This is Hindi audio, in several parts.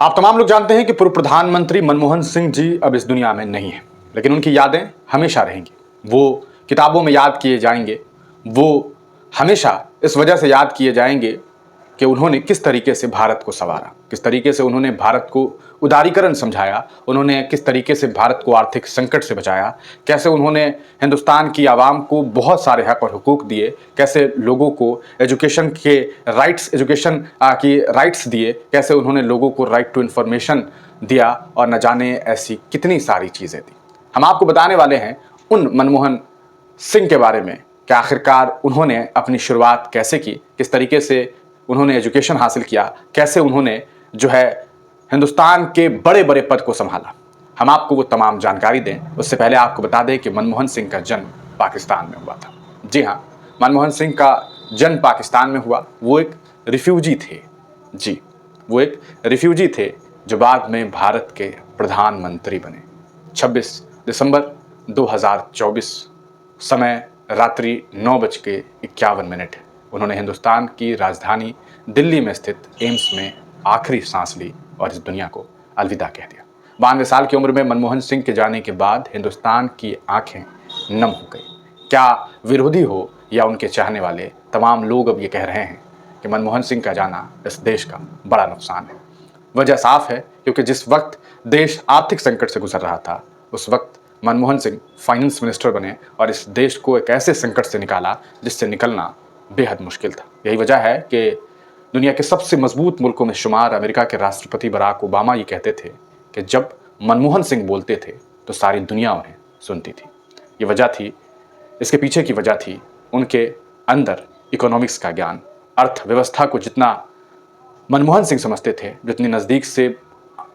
आप तमाम लोग जानते हैं कि पूर्व प्रधानमंत्री मनमोहन सिंह जी अब इस दुनिया में नहीं हैं, लेकिन उनकी यादें हमेशा रहेंगी। वो किताबों में याद किए जाएंगे। वो हमेशा इस वजह से याद किए जाएंगे कि उन्होंने किस तरीके से भारत को संवारा, किस तरीके से उन्होंने भारत को उदारीकरण समझाया, उन्होंने किस तरीके से भारत को आर्थिक संकट से बचाया, कैसे उन्होंने हिंदुस्तान की आवाम को बहुत सारे हक और हुकूक दिए, कैसे लोगों को एजुकेशन के राइट्स की राइट्स दिए, कैसे उन्होंने लोगों को राइट टू इन्फॉर्मेशन दिया और न जाने ऐसी कितनी सारी चीज़ें दी। हम आपको बताने वाले हैं उन मनमोहन सिंह के बारे में कि आखिरकार उन्होंने अपनी शुरुआत कैसे की, किस तरीके से उन्होंने एजुकेशन हासिल किया, कैसे उन्होंने जो है हिंदुस्तान के बड़े बड़े पद को संभाला। हम आपको वो तमाम जानकारी दें उससे पहले आपको बता दें कि मनमोहन सिंह का जन्म पाकिस्तान में हुआ था। जी हाँ, मनमोहन सिंह का जन्म पाकिस्तान में हुआ। वो एक रिफ्यूजी थे। जी, वो एक रिफ्यूजी थे जो बाद में भारत के प्रधानमंत्री बने। 26 दिसंबर 2024, समय रात्रि 9:51। उन्होंने हिंदुस्तान की राजधानी दिल्ली में स्थित एम्स में आखिरी सांस ली और इस दुनिया को अलविदा कह दिया। 92 साल की उम्र में मनमोहन सिंह के जाने के बाद हिंदुस्तान की आंखें नम हो गई। क्या विरोधी हो या उनके चाहने वाले, तमाम लोग अब ये कह रहे हैं कि मनमोहन सिंह का जाना इस देश का बड़ा नुकसान है। वजह साफ है, क्योंकि जिस वक्त देश आर्थिक संकट से गुजर रहा था, उस वक्त मनमोहन सिंह फाइनेंस मिनिस्टर बने और इस देश को एक ऐसे संकट से निकाला जिससे निकलना बेहद मुश्किल था। यही वजह है कि दुनिया के सबसे मजबूत मुल्कों में शुमार अमेरिका के राष्ट्रपति बराक ओबामा ये कहते थे कि जब मनमोहन सिंह बोलते थे तो सारी दुनिया उन्हें सुनती थी। ये वजह थी, इसके पीछे की वजह थी उनके अंदर इकोनॉमिक्स का ज्ञान। अर्थव्यवस्था को जितना मनमोहन सिंह समझते थे, जितनी नज़दीक से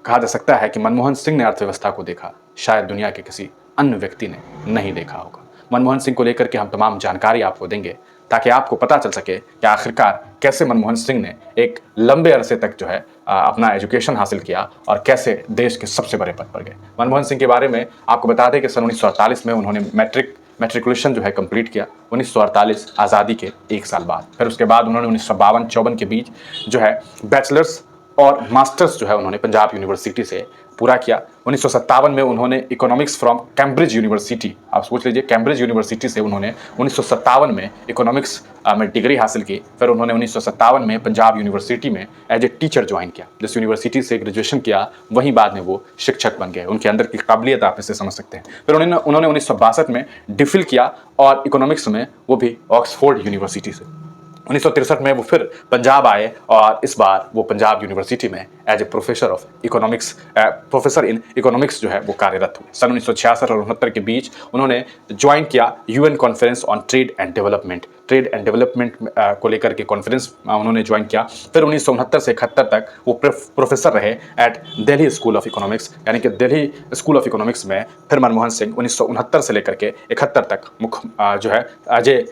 कहा जा सकता है कि मनमोहन सिंह ने अर्थव्यवस्था को देखा, शायद दुनिया के किसी अन्य व्यक्ति ने नहीं देखा होगा। मनमोहन सिंह को लेकर के हम तमाम जानकारी आपको देंगे ताकि आपको पता चल सके कि आखिरकार कैसे मनमोहन सिंह ने एक लंबे अरसे तक जो है अपना एजुकेशन हासिल किया और कैसे देश के सबसे बड़े पद पर गए। मनमोहन सिंह के बारे में आपको बता दें कि सन 1948 में उन्होंने मैट्रिकुलेशन जो है कंप्लीट किया। 1948 आज़ादी के 1 साल बाद। फिर उसके बाद उन्होंने 1952-54 के बीच जो है बैचलर्स और मास्टर्स जो है उन्होंने पंजाब यूनिवर्सिटी से पूरा किया। 1957 में उन्होंने इकोनॉमिक्स फ्रॉम कैम्ब्रिज यूनिवर्सिटी, आप सोच लीजिए, कैम्ब्रिज यूनिवर्सिटी से उन्होंने 1957 में इकोनॉमिक्स में डिग्री हासिल की। फिर उन्होंने 1957 में पंजाब यूनिवर्सिटी में एज ए टीचर ज्वाइन किया। जिस यूनिवर्सिटी से ग्रेजुएशन किया वहीं बाद में वो शिक्षक बन गए। उनके अंदर की काबिलियत आप इसे समझ सकते हैं। फिर उन्होंने 1962 में डिफिल किया और इकोनॉमिक्स में वो भी ऑक्सफोर्ड यूनिवर्सिटी से। 1963 में वो फिर पंजाब आए और इस बार वो पंजाब यूनिवर्सिटी में as a professor in economics जो है वो कार्यरत हुए। सन 1966 और 69 के बीच उन्होंने ज्वाइन किया UN conference on trade and development को लेकर के कॉन्फ्रेंस उन्होंने ज्वाइन किया। फिर 1969 से 71 तक वो प्रोफेसर रहे at Delhi school of economics, यानी कि दिल्ली स्कूल ऑफ इकोनॉमिक्स में। फिर मनमोहन सिंह 1969 से लेकर के 71 तक जो है एज ए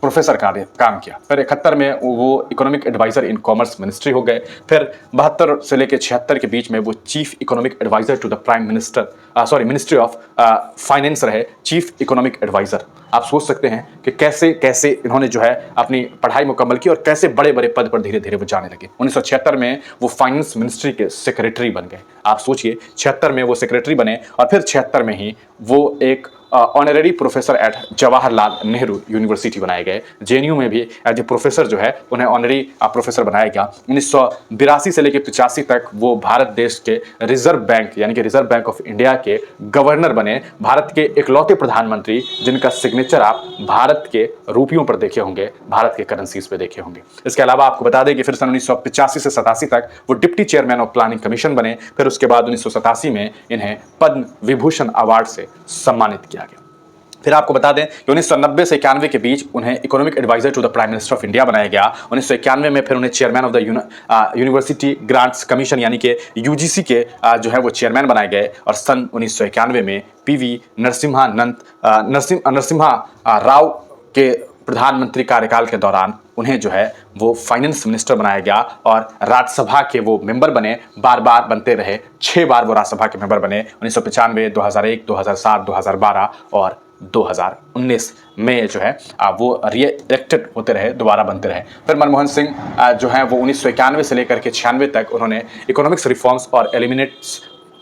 प्रोफेसर काम किया। फिर 71 में वो economic adviser in commerce ministry हो गए। फिर 72 से लेकर 76 के बीच में वो chief economic adviser to the ministry of finance रहे, चीफ इकोनॉमिक एडवाइजर। आप सोच सकते हैं कि कैसे इन्होंने जो है अपनी पढ़ाई मुकम्मल की और कैसे बड़े बड़े पद पर धीरे धीरे वो जाने लगे। 1976 में वो फाइनेंस मिनिस्ट्री के सेक्रेटरी बन गए। आप सोचिए, 76 में वो सेक्रेटरी बने और फिर 76 में ही वो एक honorary professor at Jawaharlal Nehru university बनाए गए। जेएनयू में भी एज ए प्रोफेसर जो है उन्हें ऑनरेरी प्रोफेसर बनाया गया। 1982 से लेकर 85 तक वो भारत देश के रिजर्व बैंक, यानी कि रिजर्व बैंक ऑफ इंडिया के गवर्नर बने। भारत के इकलौते प्रधानमंत्री जिनका सिग्नेचर आप भारत के रुपयों पर देखे होंगे, भारत के करेंसीज पे देखे होंगे। इसके अलावा आपको बता दें कि फिर सन 1985 से 87 तक वो deputy chairman of planning commission बने। फिर उसके बाद 1987 में इन्हें पद्म विभूषण अवार्ड से सम्मानित किया गया। फिर आपको बता दें कि 1990 से 91 के बीच उन्हें economic adviser to the prime minister of India बनाया गया। 1991 में फिर उन्हें chairman of the university grants commission, यानी कि यूजीसी के जो है वो चेयरमैन बनाए गए। और सन 1991 में पीवी नरसिम्हा राव के प्रधानमंत्री कार्यकाल के दौरान उन्हें जो है वो फाइनेंस मिनिस्टर बनाया गया और राज्यसभा के वो मेंबर बने। बार बार बनते रहे, 6 बार वो राज्यसभा के मेंबर बने। 1995, 2001, 2007, 2012 और 2019 में जो है वो री-इलेक्टेड होते रहे, दोबारा बनते रहे। फिर मनमोहन सिंह जो है वो 1991 से लेकर के 96 तक उन्होंने इकोनॉमिक्स रिफॉर्म्स और एलिमिनेट्स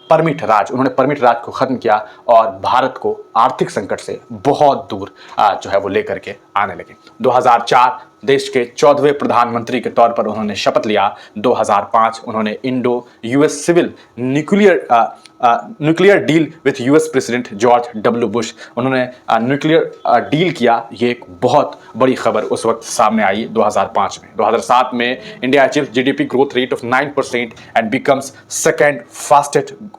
परमिट राज, उन्होंने परमिट राज को खत्म किया और भारत को आर्थिक संकट से बहुत दूर जो है वो लेकर के आने लगे। 2004 देश के 14वें प्रधानमंत्री के तौर पर उन्होंने शपथ लिया। 2005 उन्होंने Indo US civil nuclear deal with US president George W Bush, उन्होंने न्यूक्लियर डील किया। ये एक बहुत बड़ी खबर उस वक्त सामने आई 2005 में। 2007 में India achieves GDP growth rate of 9% and becomes second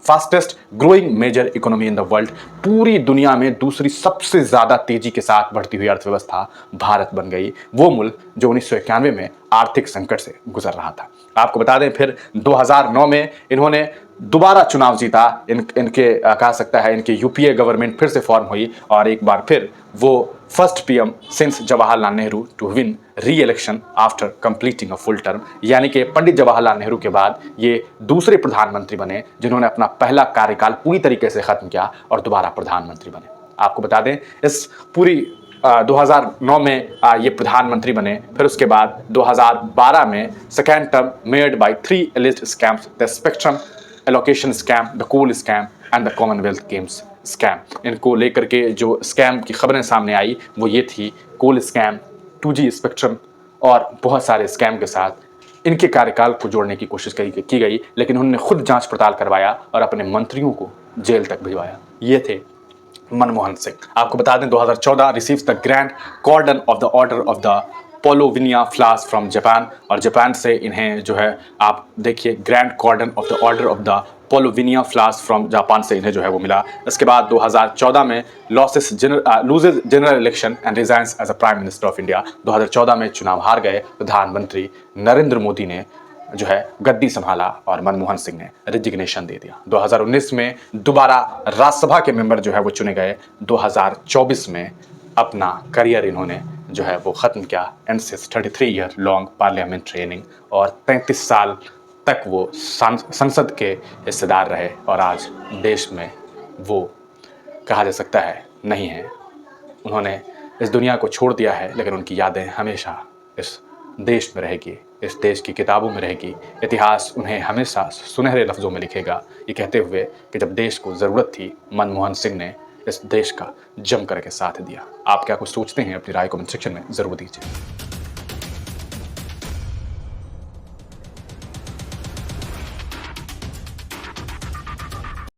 fastest growing major economy in the world. पूरी दुनिया में दूसरी सबसे ज़्यादा तेजी के साथ बढ़ती हुई अर्थव्यवस्था भारत बन गई, वो मुल्क जो 1991 में आर्थिक संकट से गुजर रहा था। आपको बता दें, फिर 2009 में इन्होंने दोबारा चुनाव जीता। इनके कहा सकता है इनकी यूपीए गवर्नमेंट फिर से फॉर्म हुई और एक बार फिर वो first PM since Jawaharlal Nehru to win re election after completing a full term, यानी कि पंडित जवाहरलाल नेहरू के बाद ये दूसरे प्रधानमंत्री बने जिन्होंने अपना पहला कार्यकाल पूरी तरीके से खत्म किया और दोबारा प्रधानमंत्री बने। आपको बता दें, इस पूरी 2009 में ये प्रधानमंत्री बने। फिर उसके बाद 2012 में second term made by 3 alleged scams, the spectrum allocation scam, the coal scam and the Commonwealth Games scam. इनको लेकर के जो स्कैम की खबरें सामने आई वो ये थी, कोल स्कैम, 2G स्पेक्ट्रम और बहुत सारे स्कैम के साथ इनके कार्यकाल को जोड़ने की कोशिश की गई, लेकिन उन्होंने खुद जांच पड़ताल करवाया और अपने मंत्रियों को जेल तक भिजवाया। ये थे मनमोहन सिंह। आपको बता दें, 2014 receives the grand cordon of the order of the Paulownia flowers from Japan, और जापान से इन्हें जो है आप देखिए grand cordon of the order of the Paulownia flowers from Japan से इन्हें जो है वो मिला। इसके बाद 2014 में loses general election and resigns as a prime minister of India. 2014 में चुनाव हार गए, प्रधानमंत्री नरेंद्र मोदी ने जो है गद्दी संभाला और मनमोहन सिंह ने रिजिग्नेशन दे दिया। 2019 में दोबारा राज्यसभा के मेंबर जो है वो चुने गए। 2024 में अपना करियर इन्होंने जो है वो ख़त्म किया। NCS 33 year long parliament training और 33 साल तक वो संसद के हिस्सेदार रहे और आज देश में वो कहा जा सकता है नहीं है। उन्होंने इस दुनिया को छोड़ दिया है, लेकिन उनकी यादें हमेशा इस देश में रहेगी, इस देश की किताबों में रहेगी। इतिहास उन्हें हमेशा सुनहरे लफ्ज़ों में लिखेगा, ये कहते हुए कि जब देश को ज़रूरत थी मनमोहन सिंह ने इस देश का जम करके साथ दिया। आप क्या कुछ सोचते हैं? अपनी राय कमेंट सेक्शन में ज़रूर दीजिए।